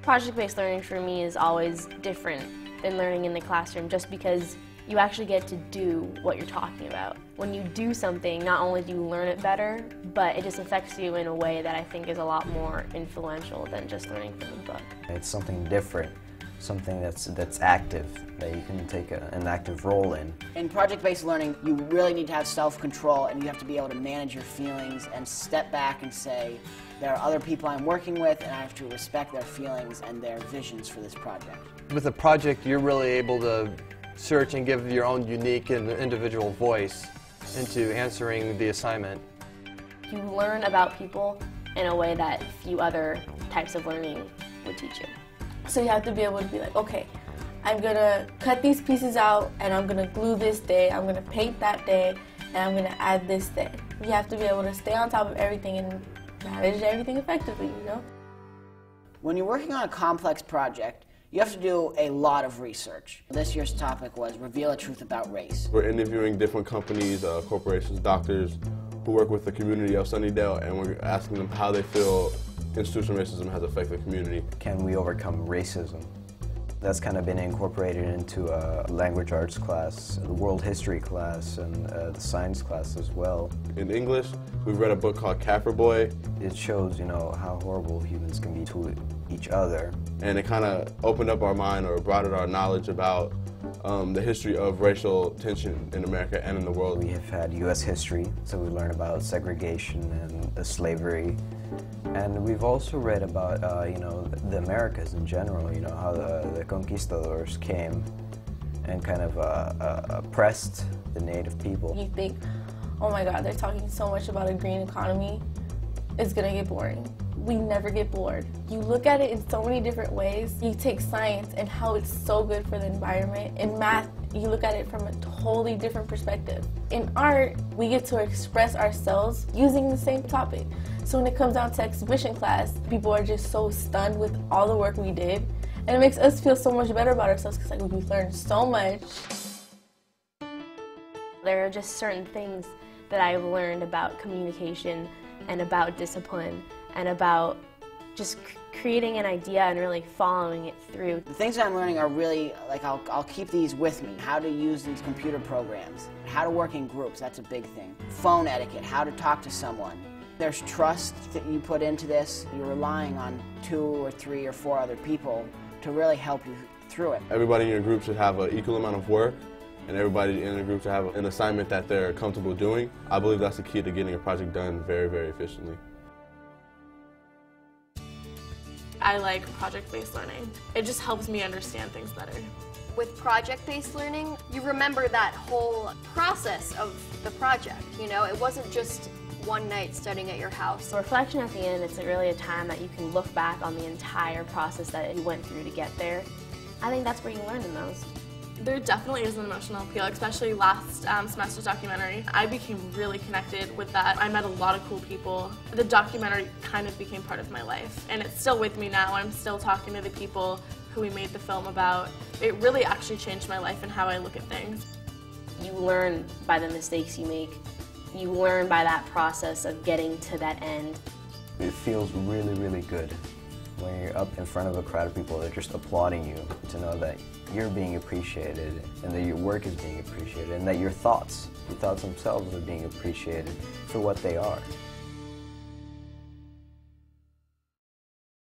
Project-based learning for me is always different than learning in the classroom just because you actually get to do what you're talking about. When you do something, not only do you learn it better, but it just affects you in a way that I think is a lot more influential than just learning from the book. It's something different, something that's active, that you can take an active role in. In project-based learning, you really need to have self-control, and you have to be able to manage your feelings and step back and say, there are other people I'm working with, and I have to respect their feelings and their visions for this project. With a project, you're really able to search and give your own unique and individual voice into answering the assignment. You learn about people in a way that few other types of learning would teach you. So you have to be able to be like, okay, I'm gonna cut these pieces out and I'm gonna glue this day, I'm gonna paint that day, and I'm gonna add this day. You have to be able to stay on top of everything and manage everything effectively, you know? When you're working on a complex project, you have to do a lot of research. This year's topic was Reveal a Truth About Race. We're interviewing different companies, corporations, doctors who work with the community of Sunnydale, and we're asking them how they feel institutional racism has affected the community. Can we overcome racism? That's kind of been incorporated into a language arts class, the world history class, and the science class as well. In English, we've read a book called Kaffir Boy. It shows, you know, how horrible humans can be to each other. And it kind of opened up our mind or broadened our knowledge about the history of racial tension in America and in the world. We have had U.S. history, so we learn about segregation and slavery. And we've also read about, you know, the Americas in general, you know, how the conquistadors came and kind of oppressed the native people. You think, oh my God, they're talking so much about a green economy, it's gonna get boring. We never get bored. You look at it in so many different ways. You take science and how it's so good for the environment. In math, you look at it from a totally different perspective. In art, we get to express ourselves using the same topic. So when it comes down to exhibition class, people are just so stunned with all the work we did. And it makes us feel so much better about ourselves because like, we've learned so much. There are just certain things that I've learned about communication and about discipline and about just creating an idea and really following it through. The things that I'm learning are really, like, I'll keep these with me. How to use these computer programs, how to work in groups, that's a big thing. Phone etiquette, how to talk to someone. There's trust that you put into this. You're relying on 2 or 3 or 4 other people to really help you through it. Everybody in your group should have an equal amount of work, and everybody in the group should have an assignment that they're comfortable doing. I believe that's the key to getting a project done very, very efficiently. I like project-based learning. It just helps me understand things better. With project-based learning, you remember that whole process of the project, you know? It wasn't just one night studying at your house. So reflection at the end, it's really a time that you can look back on the entire process that you went through to get there. I think that's where you learn the most. There definitely is an emotional appeal, especially last semester's documentary. I became really connected with that. I met a lot of cool people. The documentary kind of became part of my life, and it's still with me now. I'm still talking to the people who we made the film about. It really actually changed my life and how I look at things. You learn by the mistakes you make. You learn by that process of getting to that end. It feels really, really good when you're up in front of a crowd of people that are just applauding you, to know that you're being appreciated and that your work is being appreciated and that your thoughts themselves are being appreciated for what they are.